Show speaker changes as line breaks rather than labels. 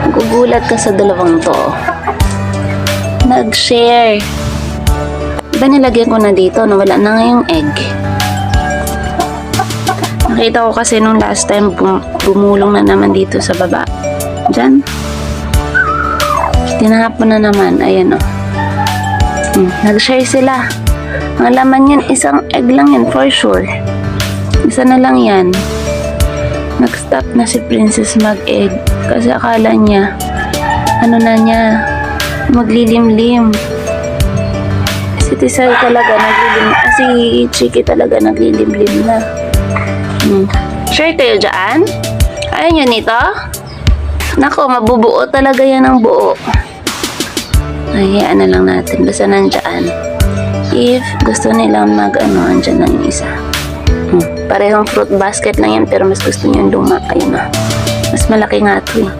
Gugulat ka sa dalawang to. Nag-share. Diba nilagyan ko na dito na wala na ngayong egg? Nakita ko kasi nung last time bumulong na naman dito sa baba. Diyan. Tinahapon na naman. Ayan o. Nag-share sila. Ang laman yan, isang egg lang yan for sure. Isa na lang yan. Nag-stop na si Princess mag-egg. Kasi akala niya, ano na niya, maglilimlim. Si Tisay talaga naglilim. Si Chiki talaga naglilimlim na. Share kayo dyan? Ayaw nyo nito? Nako, mabubuo talaga yan ng buo. Hayaan na lang natin. Basta nandyan. If gusto nilang mag-ano, andyan lang yung isa. Parehong fruit basket lang yan, pero mas gusto niyo yung luma. Ayun na. Mas malaki nga ito eh.